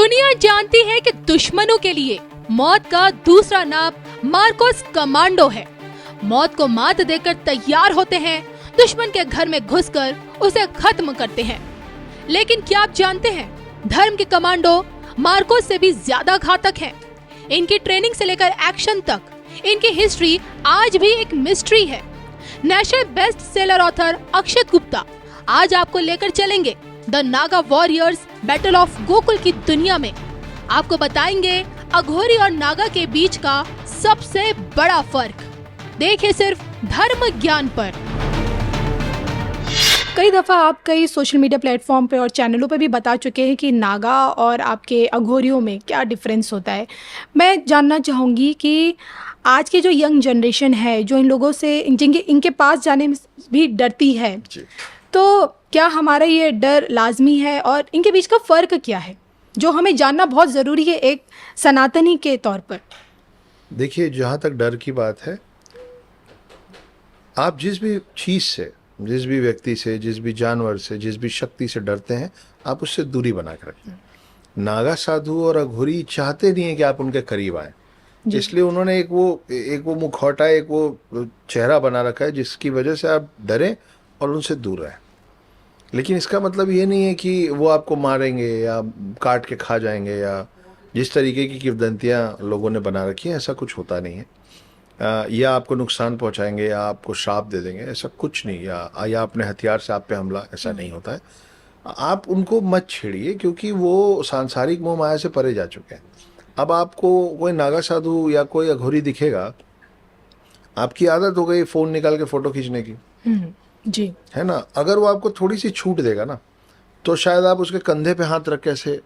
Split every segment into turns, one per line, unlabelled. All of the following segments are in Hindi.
दुनिया जानती है कि दुश्मनों के लिए मौत का दूसरा नाम मार्कोस कमांडो है। मौत को मात देकर तैयार होते हैं, दुश्मन के घर में घुसकर उसे खत्म करते हैं। लेकिन क्या आप जानते हैं, धर्म के कमांडो मार्कोस से भी ज्यादा घातक हैं। इनकी ट्रेनिंग से लेकर एक्शन तक इनकी हिस्ट्री आज भी एक मिस्ट्री है। नेशनल बेस्ट सेलर ऑथर अक्षत गुप्ता आज आपको लेकर चलेंगे the Naga warriors battle of Gokul की दुनिया में। आपको बताएंगे अघोरी और नागा के बीच का सबसे बड़ा फर्क। देखिए सिर्फ धर्म ज्ञान पर। कई दफ़ा आप कई सोशल मीडिया प्लेटफॉर्म पे और चैनलों पे भी बता चुके हैं कि नागा और आपके अघोरियों में क्या डिफरेंस होता है। मैं जानना चाहूँगी कि आज की जो यंग जनरेशन है, जो इन लोगों से इनके पास जाने में भी डरती है, तो क्या हमारा ये डर लाजमी है और इनके बीच का फ़र्क क्या है, जो हमें जानना बहुत ज़रूरी है एक सनातनी के तौर पर।
देखिए, जहाँ तक डर की बात है, आप जिस भी चीज़ से, जिस भी व्यक्ति से, जिस भी जानवर से, जिस भी शक्ति से डरते हैं, आप उससे दूरी बना कर रखें। नागा साधु और अघोरी चाहते नहीं है कि आप उनके करीब आए, इसलिए उन्होंने एक वो मुखौटा, एक वो चेहरा बना रखा है जिसकी वजह से आप डरें और उनसे दूर रहें। लेकिन इसका मतलब ये नहीं है कि वो आपको मारेंगे या काट के खा जाएंगे, या जिस तरीके की किंवदंतियाँ लोगों ने बना रखी हैं, ऐसा कुछ होता नहीं है। या आपको नुकसान पहुंचाएंगे या आपको श्राप दे देंगे, ऐसा कुछ नहीं। या अपने हथियार से आप पे हमला, ऐसा नहीं होता है। आप उनको मत छेड़िए, क्योंकि वो सांसारिक मोह माया से परे जा चुके हैं। अब आपको कोई नागा साधु या कोई अघोरी दिखेगा, आपकी आदत हो गई फ़ोन निकाल के फ़ोटो खींचने की,
जी,
है ना। अगर वो आपको थोड़ी सी छूट देगा ना, तो शायद आप उसके कंधे पे हाथ रख कैसे,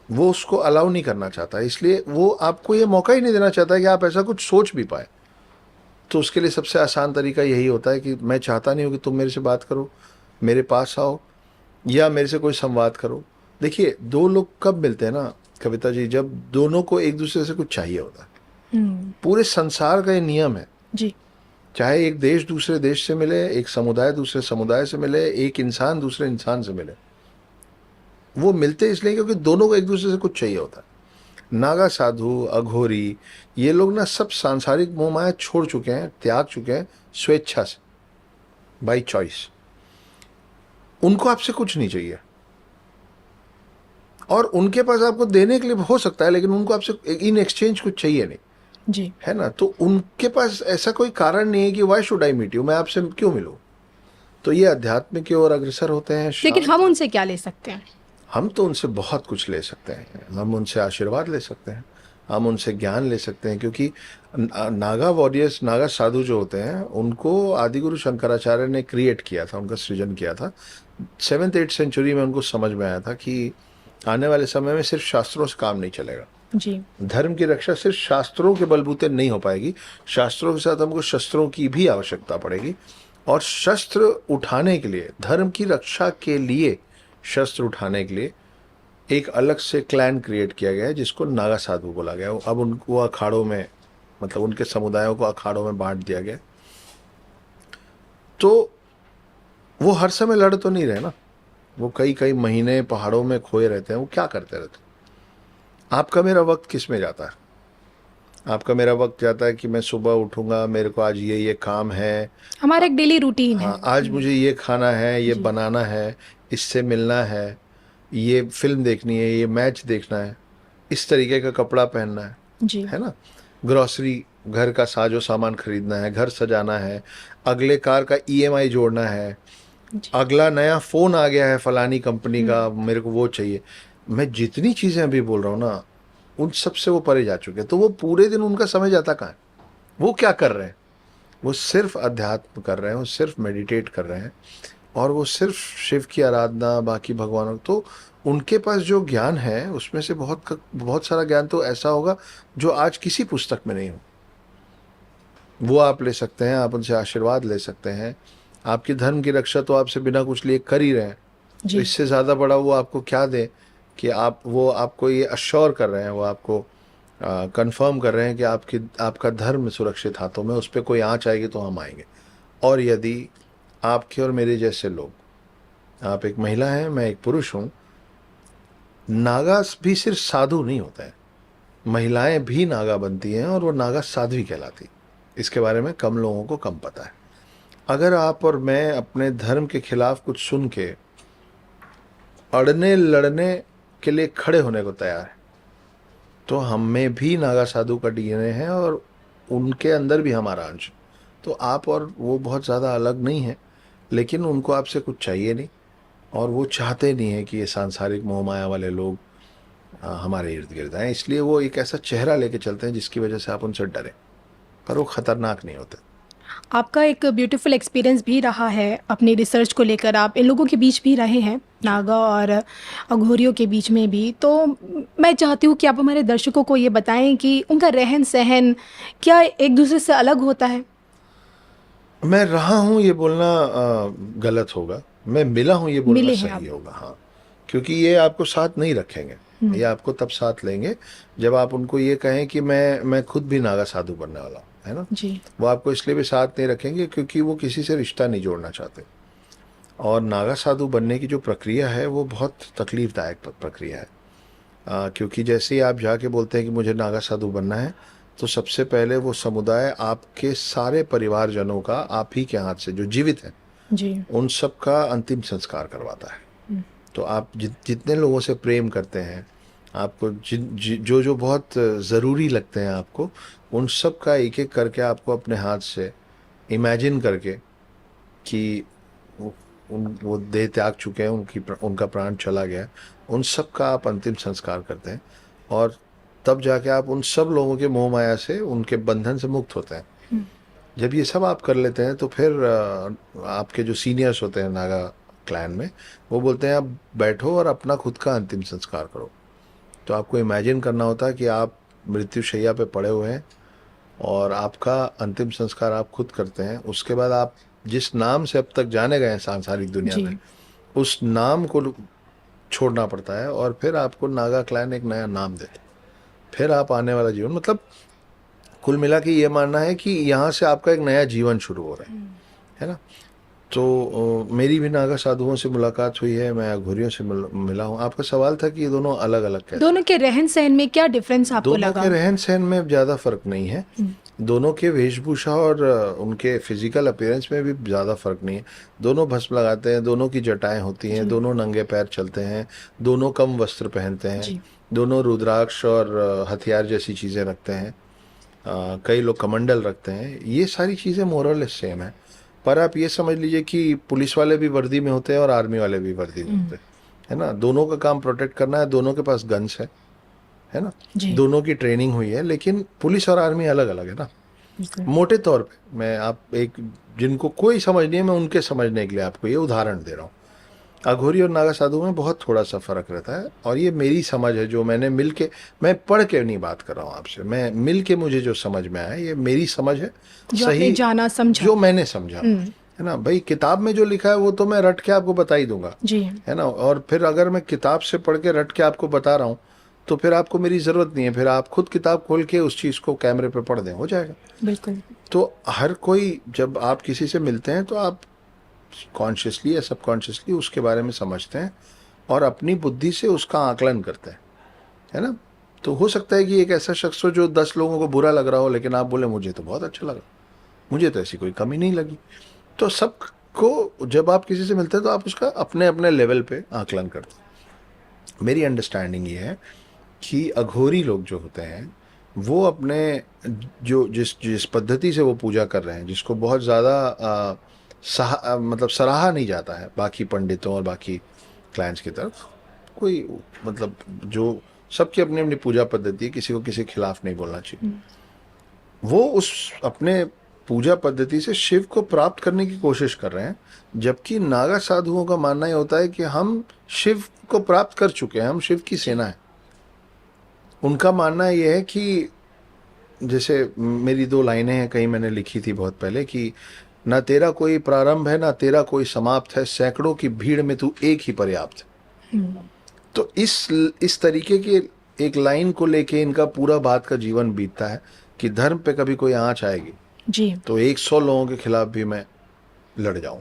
वो उसको अलाउ नहीं करना चाहता, इसलिए वो आपको ये मौका ही नहीं देना चाहता कि आप ऐसा कुछ सोच भी पाए। तो उसके लिए सबसे आसान तरीका यही होता है कि मैं चाहता नहीं हूँ कि तुम मेरे से बात करो, मेरे पास आओ या मेरे से कोई संवाद करो। देखिए, दो लोग कब मिलते हैं ना कविता जी, जब दोनों को एक दूसरे से कुछ चाहिए होता है। पूरे संसार का ये नियम है
जी।
चाहे एक देश दूसरे देश से मिले, एक समुदाय दूसरे समुदाय से मिले, एक इंसान दूसरे इंसान से मिले, वो मिलते इसलिए क्योंकि दोनों को एक दूसरे से कुछ चाहिए होता है। नागा साधु, अघोरी, ये लोग ना सब सांसारिक मोह माया छोड़ चुके हैं, त्याग चुके हैं स्वेच्छा से, बाई चॉइस। उनको आपसे कुछ नहीं चाहिए, और उनके पास आपको देने के लिए हो सकता है, लेकिन उनको आपसे इन एक्सचेंज कुछ चाहिए नहीं,
जी,
है ना। तो उनके पास ऐसा कोई कारण नहीं है कि why should I meet you, मैं आपसे क्यों मिलूं। तो ये अध्यात्म की ओर अग्रसर होते हैं।
लेकिन हम उनसे क्या ले सकते हैं?
हम तो उनसे बहुत कुछ ले सकते हैं। हम उनसे आशीर्वाद ले सकते हैं, हम उनसे ज्ञान ले सकते हैं, क्योंकि नागा वॉरियर्स, नागा साधु जो होते हैं, उनको आदिगुरु शंकराचार्य ने क्रिएट किया था, उनका सृजन किया था। 7th-8th सेंचुरी में उनको समझ में आया था कि आने वाले समय में सिर्फ शास्त्रों से काम नहीं चलेगा।
जी,
धर्म की रक्षा सिर्फ शास्त्रों के बलबूते नहीं हो पाएगी, शास्त्रों के साथ हमको शस्त्रों की भी आवश्यकता पड़ेगी। और शस्त्र उठाने के लिए, धर्म की रक्षा के लिए शस्त्र उठाने के लिए एक अलग से क्लैन क्रिएट किया गया है, जिसको नागा साधु बोला गया। अब उनको अखाड़ों में, मतलब उनके समुदायों को अखाड़ों में बांट दिया गया। तो वो हर समय लड़ तो नहीं रहे ना, वो कई कई महीने पहाड़ों में खोए रहते हैं। वो क्या करते रहते हैं? आपका मेरा वक्त किस में जाता है? आपका मेरा वक्त जाता है कि मैं सुबह उठूंगा, मेरे को आज ये काम है,
हमारा एक डेली रूटीन है।
हाँ, आज मुझे ये खाना है, ये बनाना है, इससे मिलना है, ये फिल्म देखनी है, ये मैच देखना है, इस तरीके का कपड़ा पहनना है,
जी,
है ना। ग्रॉसरी, घर का साजो सामान खरीदना है, घर सजाना है, अगले कार का EMI जोड़ना है, अगला नया फ़ोन आ गया है फलानी कंपनी का, मेरे को वो चाहिए। मैं जितनी चीज़ें अभी बोल रहा हूँ ना, उन सब से वो परे जा चुके हैं। तो वो पूरे दिन उनका समय जाता कहाँ है? वो क्या कर रहे हैं? वो सिर्फ अध्यात्म कर रहे हैं, वो सिर्फ मेडिटेट कर रहे हैं, और वो सिर्फ शिव की आराधना, बाकी भगवानों। तो उनके पास जो ज्ञान है, उसमें से बहुत सारा ज्ञान तो ऐसा होगा जो आज किसी पुस्तक में नहीं हो। वो आप ले सकते हैं, आप उनसे आशीर्वाद ले सकते हैं। आपकी धर्म की रक्षा तो आपसे बिना कुछ लिए कर ही रहे हैं, तो इससे ज़्यादा बड़ा वो आपको क्या दे कि वो आपको ये अश्योर कर रहे हैं, वो आपको कंफर्म कर रहे हैं कि आपका धर्म सुरक्षित हाथों में, उस पर कोई आँच आएगी तो हम आएंगे। और यदि आपके और मेरे जैसे लोग, आप एक महिला हैं, मैं एक पुरुष हूँ, नागा भी सिर्फ साधु नहीं होते हैं, महिलाएं भी नागा बनती हैं और वो नागा साध्वी कहलाती। इसके बारे में कम लोगों को कम पता है। अगर आप और मैं अपने धर्म के खिलाफ कुछ सुन के अड़ने लड़ने के लिए खड़े होने को तैयार है, तो हम में भी नागा साधु का डीएनए है और उनके अंदर भी हमारा अंश। तो आप और वो बहुत ज़्यादा अलग नहीं है, लेकिन उनको आपसे कुछ चाहिए नहीं और वो चाहते नहीं है कि ये सांसारिक मोह माया वाले लोग हमारे इर्द गिर्द आए। इसलिए वो एक ऐसा चेहरा लेके चलते हैं जिसकी वजह से आप उनसे डरें, पर वो खतरनाक नहीं होते।
आपका एक ब्यूटीफुल एक्सपीरियंस भी रहा है अपनी रिसर्च को लेकर, आप इन लोगों के बीच भी रहे हैं, नागा और अघोरियों के बीच में भी। तो मैं चाहती हूँ कि आप हमारे दर्शकों को ये बताएं कि उनका रहन सहन क्या एक दूसरे से अलग होता है।
मैं रहा हूँ ये बोलना गलत होगा, मैं मिला हूँ ये बोलना
मिले हैं
सही होगा। हाँ, क्योंकि ये आपको साथ नहीं रखेंगे, ये आपको तब साथ लेंगे जब आप उनको ये कहें कि मैं खुद भी नागा साधु बनने वाला हूँ, है ना।
जी।
वो आपको इसलिए भी साथ नहीं रखेंगे क्योंकि वो किसी से रिश्ता नहीं जोड़ना चाहते। और नागा साधु बनने की जो प्रक्रिया है वो बहुत तकलीफदायक प्रक्रिया है, क्योंकि जैसे ही आप जाके बोलते हैं कि मुझे नागा साधु बनना है, तो सबसे पहले वो समुदाय आपके सारे परिवारजनों का आप ही के हाथ से, जो जीवित हैं
जी।
उन सब का अंतिम संस्कार करवाता है। तो आप जितने लोगों से प्रेम करते हैं, आपको जो जो बहुत ज़रूरी लगते हैं आपको, उन सब का एक एक करके आपको अपने हाथ से इमेजिन करके कि वो देह त्याग चुके हैं, उनका प्राण चला गया, उन सब का आप अंतिम संस्कार करते हैं। और तब जाके आप उन सब लोगों के मोह माया से, उनके बंधन से मुक्त होते हैं। जब ये सब आप कर लेते हैं तो फिर आपके जो सीनियर्स होते हैं नागा क्लैन में, वो बोलते हैं आप बैठो और अपना खुद का अंतिम संस्कार करो। तो आपको इमेजिन करना होता है कि आप मृत्युशैया पे पड़े हुए हैं और आपका अंतिम संस्कार आप खुद करते हैं। उसके बाद आप जिस नाम से अब तक जाने गए हैं सांसारिक दुनिया में, उस नाम को छोड़ना पड़ता है और फिर आपको नागा क्लैन एक नया नाम देता है। फिर आप आने वाला जीवन, मतलब कुल मिला के ये मानना है कि यहाँ से आपका एक नया जीवन शुरू हो रहा है ना। तो मेरी भी नागा साधुओं से मुलाकात हुई है, मैं अघोरियों से मिला हूँ। आपका सवाल था कि ये दोनों अलग अलग कैसे?
दोनों के रहन सहन में क्या डिफरेंस आपको लगा?
दोनों के रहन सहन में ज़्यादा फर्क नहीं है, दोनों के वेशभूषा और उनके फिजिकल अपीयरेंस में भी ज़्यादा फर्क नहीं है। दोनों भस्म लगाते हैं, दोनों की जटाएं होती हैं, दोनों नंगे पैर चलते हैं, दोनों कम वस्त्र पहनते हैं, दोनों रुद्राक्ष और हथियार जैसी चीज़ें रखते हैं, कई लोग कमंडल रखते हैं। ये सारी चीज़ें मोरलेस सेम है, पर आप ये समझ लीजिए कि पुलिस वाले भी वर्दी में होते हैं और आर्मी वाले भी वर्दी में होते हैं, है ना। दोनों का काम प्रोटेक्ट करना है, दोनों के पास गन्स है ना, दोनों की ट्रेनिंग हुई है, लेकिन पुलिस और आर्मी अलग अलग है ना। मोटे तौर पे मैं आप एक जिनको कोई समझ नहीं है, मैं उनके समझने के लिए आपको ये उदाहरण दे रहा हूँ। अघोरी और नागा साधु में बहुत थोड़ा सा फर्क रहता है, और ये मेरी समझ है जो मैंने मिल के, मैं पढ़ के नहीं बात कर रहा हूँ आपसे, मैं मिल के मुझे जो समझ में आया ये मेरी समझ है, सही
जाना समझा,
जो मैंने समझा, है ना। भाई किताब में जो लिखा है वो तो मैं रट के आपको बता ही दूंगा जी, है ना। और फिर अगर मैं किताब से पढ़ के रट के आपको बता रहा हूँ तो फिर आपको मेरी ज़रूरत नहीं है, फिर आप खुद किताब खोल के उस चीज़ को कैमरे पे पढ़ दें, हो जाएगा।
बिल्कुल।
तो हर कोई, जब आप किसी से मिलते हैं तो आप कॉन्शियसली या सबकॉन्शियसली उसके बारे में समझते हैं और अपनी बुद्धि से उसका आकलन करते हैं, है ना। तो हो सकता है कि एक ऐसा शख्स हो जो 10 लोगों को बुरा लग रहा हो, लेकिन आप बोले मुझे तो बहुत अच्छा लगा, मुझे तो ऐसी कोई कमी नहीं लगी। तो सबको जब आप किसी से मिलते हैं तो आप उसका अपने अपने लेवल पे आकलन करते हैं। मेरी अंडरस्टैंडिंग ये है कि अघोरी लोग जो होते हैं वो अपने जो जिस पद्धति से वो पूजा कर रहे हैं, जिसको बहुत ज़्यादा मतलब सराहा नहीं जाता है बाकी पंडितों और बाकी क्लाइंट्स की तरफ, कोई मतलब जो सबकी अपनी अपनी पूजा पद्धति है, किसी को किसी के खिलाफ नहीं बोलना चाहिए। वो उस अपने पूजा पद्धति से शिव को प्राप्त करने की कोशिश कर रहे हैं, जबकि नागा साधुओं का मानना ये होता है कि हम शिव को प्राप्त कर चुके हैं, हम शिव की सेना है। उनका मानना ये है कि जैसे मेरी 2 लाइनें हैं, कहीं मैंने लिखी थी बहुत पहले, कि ना तेरा कोई प्रारंभ है ना तेरा कोई समाप्त है, सैकड़ों की भीड़ में तू एक ही पर्याप्त है। तो इस तरीके की एक लाइन को लेके इनका पूरा बात का जीवन बीतता है कि धर्म पे कभी कोई आंच आएगी जी, तो 100 लोगों के खिलाफ भी मैं लड़ जाऊं।